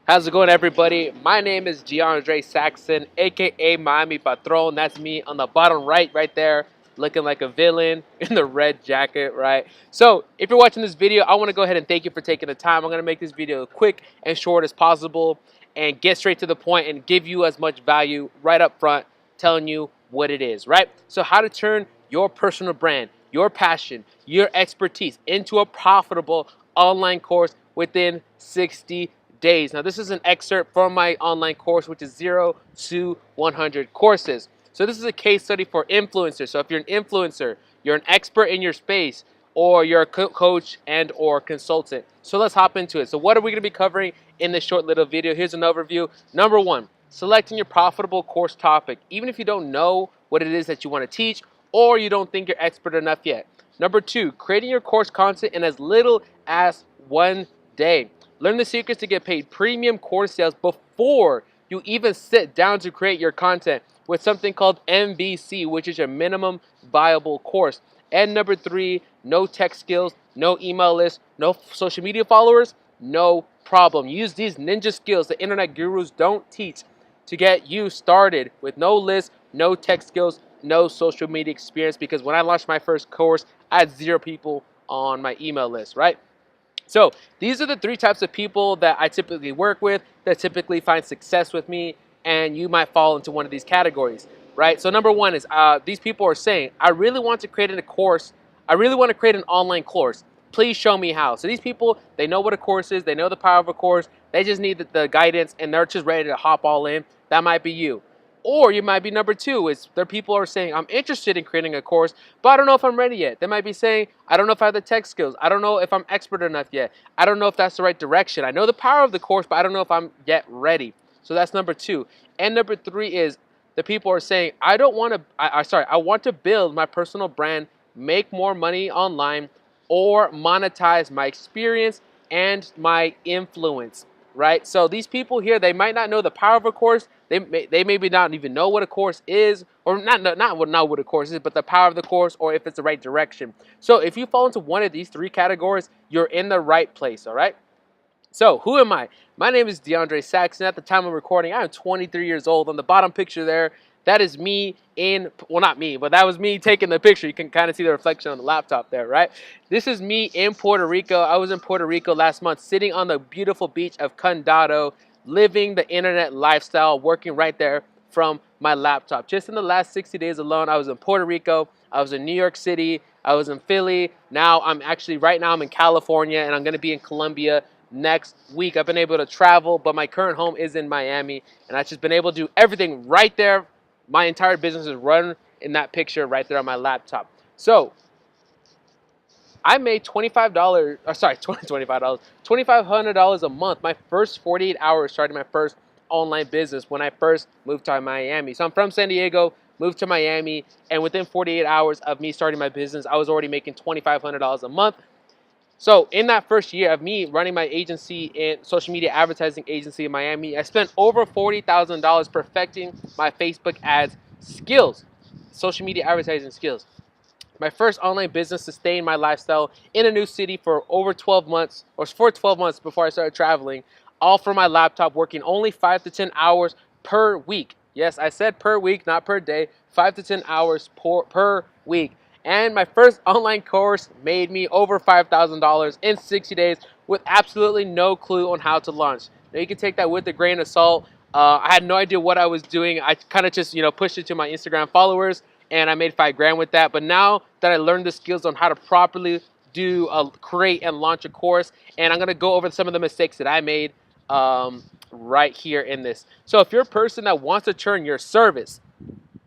How's it going, everybody? My name is DeAndre Saxon, aka Miami Patron. That's me on the bottom right there, looking like a villain in the red jacket, right? So, if you're watching this video, I want to go ahead and thank you for taking the time. I'm going to make this video quick and short as possible and get straight to the point and give you as much value right up front, telling you what it is, right? So, how to turn your personal brand, your passion, your expertise into a profitable online course within 60 days. Now, this is an excerpt from my online course, which is 0 to 100 courses. So this is a case study for influencers. So if you're an influencer, you're an expert in your space, or you're a coach and or consultant. So let's hop into it. So what are we going to be covering in this short little video? Here's an overview. Number one, selecting your profitable course topic, even if you don't know what it is that you want to teach or you don't think you're expert enough yet. Number two, creating your course content in as little as 1 day. Learn the secrets to get paid premium course sales before you even sit down to create your content with something called MVC, which is your minimum viable course. And number three, no tech skills, no email list, no social media followers, no problem. Use these ninja skills the internet gurus don't teach to get you started with no list, no tech skills, no social media experience, because when I launched my first course, I had 0 people on my email list, right? So these are the 3 types of people that I typically work with, that typically find success with me, and you might fall into one of these categories, right? So number one is these people are saying, I really want to create a course. I really want to create an online course. Please show me how. So these people, they know what a course is. They know the power of a course. They just need the guidance, and they're just ready to hop all in. That might be you. Or you might be number two, is there people are saying, I'm interested in creating a course, but I don't know if I'm ready yet. They might be saying, I don't know if I have the tech skills. I don't know if I'm expert enough yet. I don't know if that's the right direction. I know the power of the course, but I don't know if I'm yet ready. So that's number two. And number three is the people are saying, I want to build my personal brand, make more money online, or monetize my experience and my influence, right? So these people here, they might not know the power of a course. They maybe not even know what a course is, or not what a course is, but the power of the course, or if it's the right direction. So if you fall into one of these 3 categories, you're in the right place, all right? So who am I? My name is DeAndre Saxon. At the time of recording, I am 23 years old. On the bottom picture there, that is me well, not me, but that was me taking the picture. You can kind of see the reflection on the laptop there, right? This is me in Puerto Rico. I was in Puerto Rico last month, sitting on the beautiful beach of Condado, living the internet lifestyle, working right there from my laptop. Just in the last 60 days alone, I was in Puerto Rico, I was in New York City, I was in Philly. Now I'm in California, and I'm going to be in Colombia next week. I've been able to travel, but my current home is in Miami, and I've just been able to do everything right there. My entire business is run in that picture right there on my laptop. So I made $25, $2,500 a month, my first 48 hours starting my first online business when I first moved to Miami. So I'm from San Diego, moved to Miami, and within 48 hours of me starting my business, I was already making $2,500 a month. So in that first year of me running my agency and social media advertising agency in Miami, I spent over $40,000 perfecting my Facebook ads skills, social media advertising skills. My first online business sustained my lifestyle in a new city for over 12 months, or for 12 months before I started traveling, all from my laptop, working only 5 to 10 hours per week. Yes, I said per week, not per day. 5 to 10 hours per week. And my first online course made me over $5,000 in 60 days with absolutely no clue on how to launch. Now you can take that with a grain of salt. I had no idea what I was doing. I kind of just, pushed it to my Instagram followers, and I made $5,000 with that. But now that I learned the skills on how to properly create and launch a course, and I'm gonna go over some of the mistakes that I made right here in this. So if you're a person that wants to turn your service,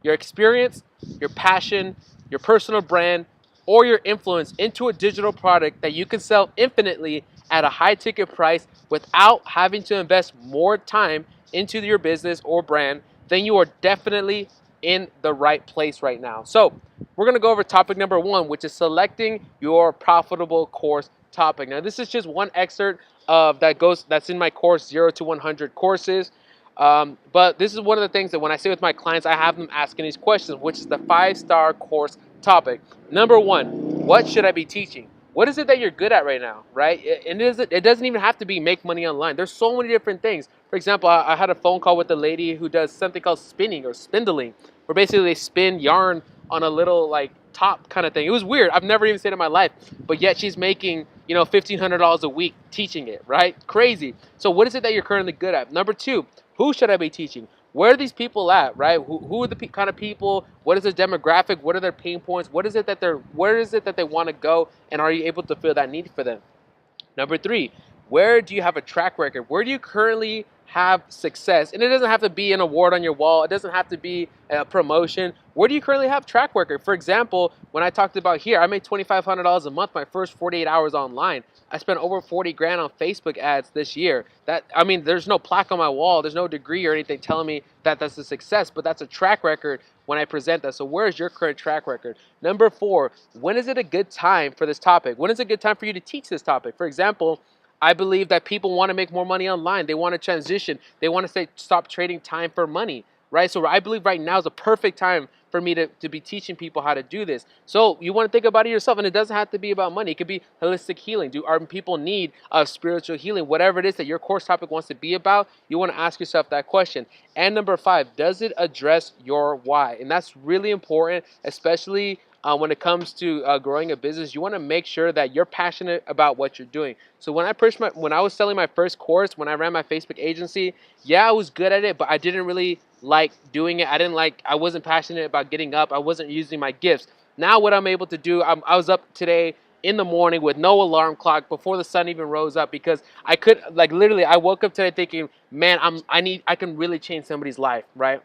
your experience, your passion, your personal brand, or your influence into a digital product that you can sell infinitely at a high ticket price without having to invest more time into your business or brand, then you are definitely in the right place right now. So we're going to go over topic number 1, which is selecting your profitable course topic. Now this is just one excerpt that's in my course 0 to 100 courses. But this is one of the things that when I say with my clients, I have them asking these questions, which is the 5-star course topic. Number 1, what should I be teaching? What is it that you're good at right now, right? And it doesn't even have to be make money online. There's so many different things. For example, I had a phone call with a lady who does something called spinning or spindling, where basically they spin yarn on a little like top kind of thing. It was weird. I've never even seen it in my life, but yet she's making $1,500 a week teaching it, right? Crazy. So what is it that you're currently good at? Number two, who should I be teaching? Where are these people at, right? Who are the kind of people? What is their demographic? What are their pain points? Where is it that they want to go? And are you able to fill that need for them? Number three, where do you have a track record? Where do you currently have success? And it doesn't have to be an award on your wall. It doesn't have to be a promotion. Where do you currently have track record? For example, when I talked about here, I made $2,500 a month my first 48 hours online. I spent over 40 grand on Facebook ads this year. There's no plaque on my wall. There's no degree or anything telling me that that's a success, but that's a track record when I present that. So where is your current track record? Number four, when is it a good time for this topic? When is a good time for you to teach this topic? For example, I believe that people want to make more money online. They want to transition. They want to stop trading time for money, right? So I believe right now is a perfect time for me to be teaching people how to do this. So you want to think about it yourself, and it doesn't have to be about money. It could be holistic healing. Our people need spiritual healing? Whatever it is that your course topic wants to be about, you want to ask yourself that question. And number five, does it address your why? And that's really important, especially when it comes to growing a business. You want to make sure that you're passionate about what you're doing. So when I was selling my first course, when I ran my Facebook agency, yeah, I was good at it, but I didn't really like doing it. I wasn't passionate about getting up. I wasn't using my gifts. Now what I'm able to do, I was up today in the morning with no alarm clock before the sun even rose up, because I could, like, literally, I woke up today thinking, man, I can really change somebody's life, right?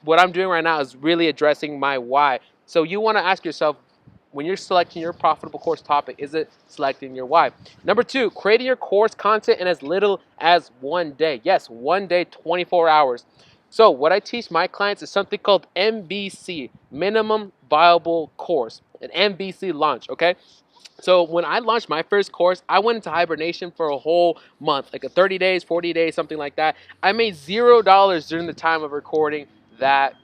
What I'm doing right now is really addressing my why. So you want to ask yourself, when you're selecting your profitable course topic, is it selecting your why? Number two, creating your course content in as little as 1 day. Yes, 1 day, 24 hours. So what I teach my clients is something called MVC, Minimum Viable Course, an MVC launch, okay? So when I launched my first course, I went into hibernation for a whole month, like 30 days, 40 days, something like that. I made $0 during the time of recording that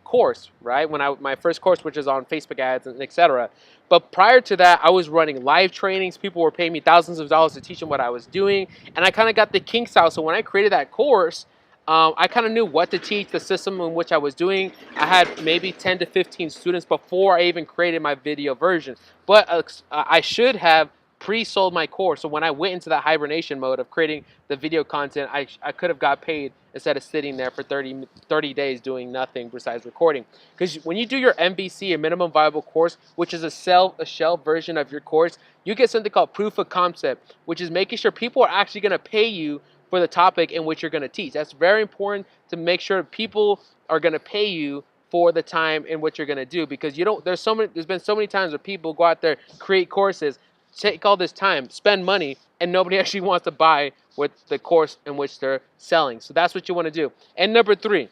course, right? My first course, which is on Facebook ads and etc. But prior to that, I was running live trainings. People were paying me thousands of dollars to teach them what I was doing, and I kind of got the kinks out. So when I created that course, I kind of knew what to teach, the system in which I was doing. I had maybe 10 to 15 students before I even created my video version. But I should have pre-sold my course. So when I went into that hibernation mode of creating the video content, I could have got paid instead of sitting there for 30 days doing nothing besides recording. Because when you do your MVC, a minimum viable course, which is a shell version of your course, you get something called proof of concept, which is making sure people are actually going to pay you for the topic in which you're going to teach. That's very important, to make sure people are going to pay you for the time in which you're going to do, because there's been so many times where people go out there, create courses, take all this time, spend money, and nobody actually wants to buy with the course in which they're selling. So that's what you want to do. And number three,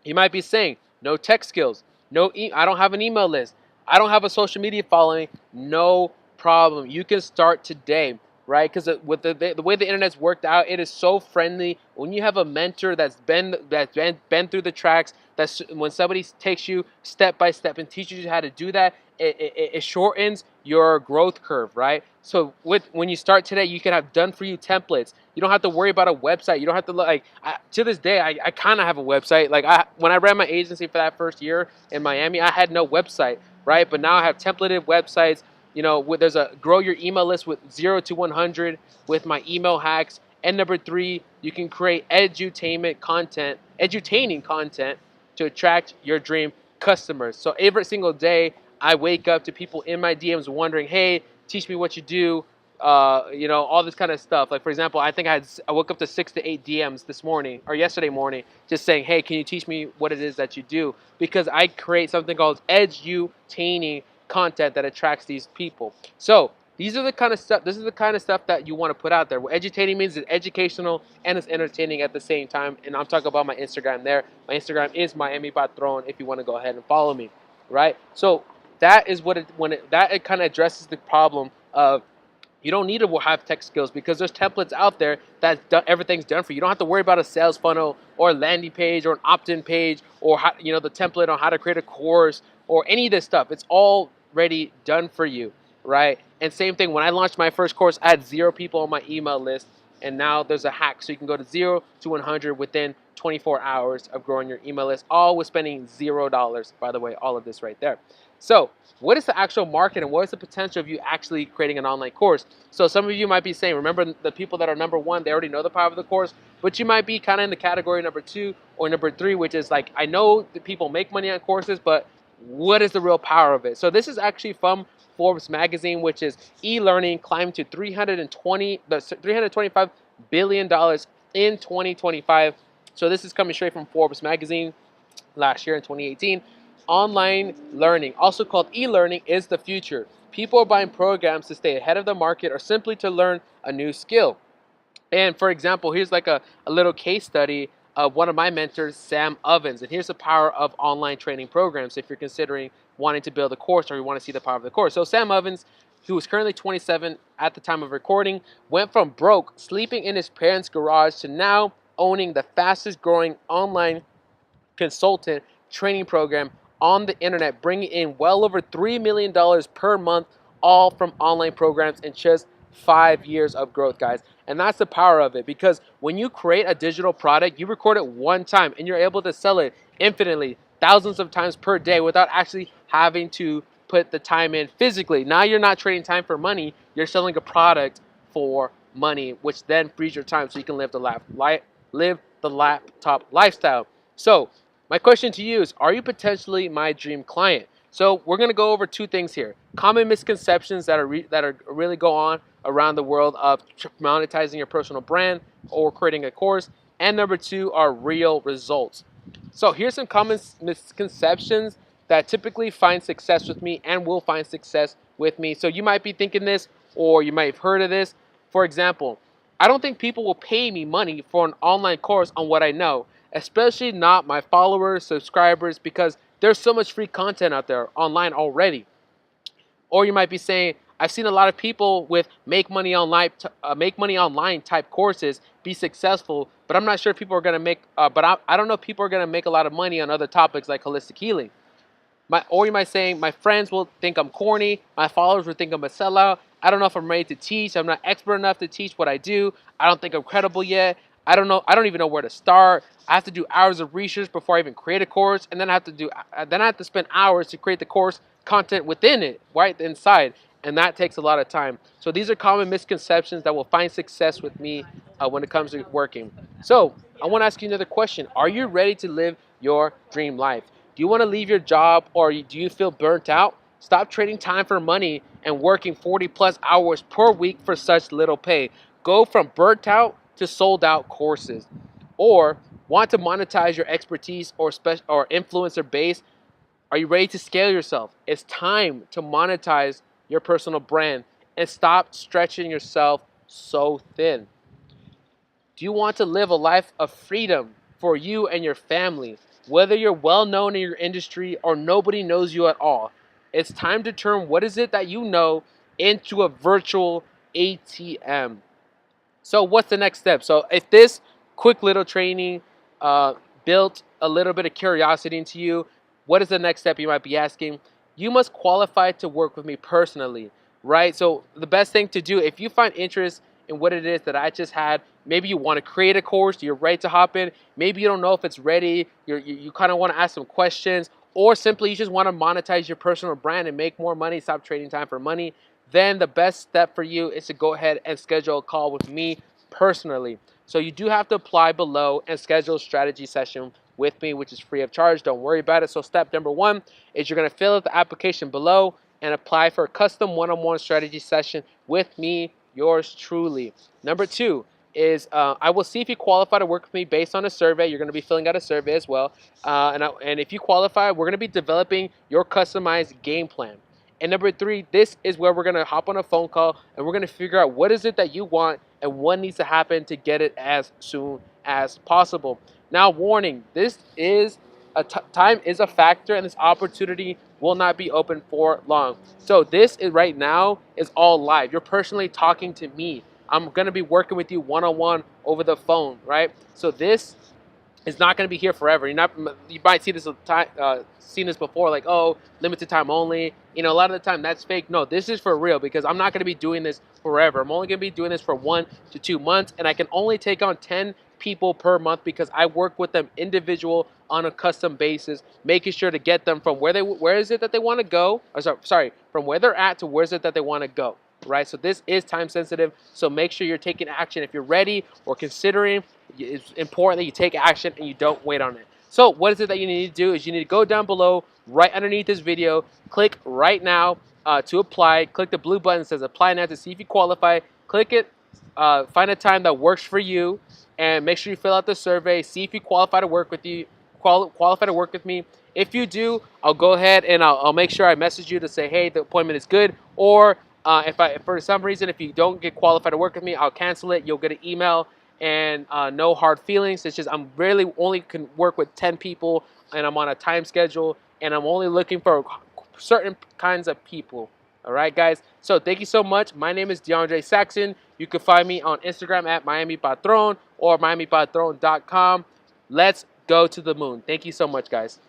you might be saying, no tech skills, I don't have an email list, I don't have a social media following. No problem. You can start today, right? Because with the way the internet's worked out, it is so friendly. When you have a mentor that's been through the tracks, when somebody takes you step by step and teaches you how to do that, it shortens your growth curve, right? So when you start today, you can have done for you templates. You don't have to worry about a website. You don't have to to this day, I kind of have a website. When I ran my agency for that first year in Miami, I had no website, right? But now I have templated websites. There's a grow your email list with 0 to 100 with my email hacks. And number three, you can create edutaining content to attract your dream customers. So every single day, I wake up to people in my DMs wondering, hey, teach me what you do, all this kind of stuff. Like, for example, I think I woke up to 6 to 8 DMs this morning or yesterday morning just saying, hey, can you teach me what it is that you do? Because I create something called edutaining content that attracts these people. So this is the kind of stuff that you want to put out there. What edutaining means is educational and it's entertaining at the same time. And I'm talking about my Instagram there. My Instagram is Miami Patron if you want to go ahead and follow me, right? So that is it kind of addresses the problem of you don't need to have tech skills, because there's templates out there that everything's done for you. You don't have to worry about a sales funnel or a landing page or an opt-in page or the template on how to create a course or any of this stuff. It's all already done for you, right? And same thing, when I launched my first course, I had 0 people on my email list, and now there's a hack. So you can go to 0 to 100 within 24 hours of growing your email list, all with spending $0, by the way, all of this right there. So what is the actual market, and what is the potential of you actually creating an online course? So some of you might be saying, remember, the people that are number 1, they already know the power of the course, but you might be kind of in the category number 2 or number 3, which is like, I know that people make money on courses, but what is the real power of it? So this is actually from Forbes magazine, which is e-learning climbed to $325 billion in 2025. So this is coming straight from Forbes magazine last year in 2018. Online learning, also called e-learning, is the future. People are buying programs to stay ahead of the market or simply to learn a new skill. And for example, here's like a little case study of one of my mentors, Sam Ovens. And here's the power of online training programs if you're considering wanting to build a course or you want to see the power of the course. So Sam Ovens, who is currently 27 at the time of recording, went from broke, sleeping in his parents' garage, to now owning the fastest growing online consultant training program on the internet, bringing in well over $3 million per month, all from online programs in just 5 years of growth, guys. And that's the power of it, because when you create a digital product, you record it one time and you're able to sell it infinitely, thousands of times per day, without actually having to put the time in physically. Now you're not trading time for money, you're selling a product for money, which then frees your time so you can live the laptop lifestyle. So my question to you is, are you potentially my dream client? So we're going to go over 2 things here. Common misconceptions that are really go on around the world of monetizing your personal brand or creating a course. And number 2 are real results. So here's some common misconceptions that typically find success with me and will find success with me. So you might be thinking this, or you might have heard of this. For example, I don't think people will pay me money for an online course on what I know, especially not my followers, subscribers, because there's so much free content out there online already. Or you might be saying, I've seen a lot of people with make money online type courses be successful, but I'm not sure if people are going to make. I don't know if people are going to make a lot of money on other topics like holistic healing. Or you might saying, my friends will think I'm corny, my followers will think I'm a sellout. I don't know if I'm ready to teach. I'm not expert enough to teach what I do. I don't think I'm credible yet. I don't know. I don't even know where to start. I have to do hours of research before I even create a course, and then I have to spend hours to create the course content within it, right inside, and that takes a lot of time. So these are common misconceptions that will find success with me when it comes to working. So I want to ask you another question: are you ready to live your dream life? Do you want to leave your job, or do you feel burnt out? Stop trading time for money and working 40 plus hours per week for such little pay. Go from burnt out to sold out courses. Or want to monetize your expertise or influencer base? Are you ready to scale yourself? It's time to monetize your personal brand and stop stretching yourself so thin. Do you want to live a life of freedom for you and your family? Whether you're well known in your industry or nobody knows you at all, it's time to turn what is it that you know into a virtual ATM. So what's the next step? So if this quick little training built a little bit of curiosity into you, what is the next step, you might be asking? You must qualify to work with me personally, right? So the best thing to do, if you find interest in what it is that I just had, maybe you want to create a course, you're ready to hop in, maybe you don't know if it's ready, you kind of want to ask some questions, or simply you just want to monetize your personal brand and make more money, stop trading time for money, then the best step for you is to go ahead and schedule a call with me personally. So you do have to apply below and schedule a strategy session with me, which is free of charge. Don't worry about it. So step number 1 is you're going to fill out the application below and apply for a custom one-on-one strategy session with me, yours truly. Number 2 is I will see if you qualify to work with me based on a survey. You're going to be filling out a survey as well. And if you qualify, we're going to be developing your customized game plan. And number 3, this is where we're going to hop on a phone call and we're going to figure out what is it that you want and what needs to happen to get it as soon as possible. Now, warning, this is time is a factor, and this opportunity will not be open for long. So this is right now is all live. You're personally talking to me. I'm going to be working with you one-on-one over the phone, right? So this It's not going to be here forever. You might see this seen this before, like, oh, limited time only. You know, a lot of the time that's fake. No, this is for real because I'm not going to be doing this forever. I'm only going to be doing this for 1 to 2 months, and I can only take on 10 people per month because I work with them individual on a custom basis, making sure to get them from where is it that they want to go, or sorry, from where they're at to where is it that they want to go. Right, so this is time sensitive, so make sure you're taking action. If you're ready or considering, it's important that you take action and you don't wait on it. So what is it that you need to do is you need to go down below right underneath this video, click right now to apply, click the blue button that says apply now to see if you qualify, click it, find a time that works for you, and make sure you fill out the survey, see if you qualify to work with me. If you do, I'll go ahead and I'll make sure I message you to say, hey, the appointment is good, or if for some reason, if you don't get qualified to work with me, I'll cancel it. You'll get an email, and no hard feelings. It's just I'm really only can work with 10 people, and I'm on a time schedule, and I'm only looking for certain kinds of people. All right, guys. So thank you so much. My name is DeAndre Saxon. You can find me on Instagram at Miami Patron or MiamiPatron.com. Let's go to the moon. Thank you so much, guys.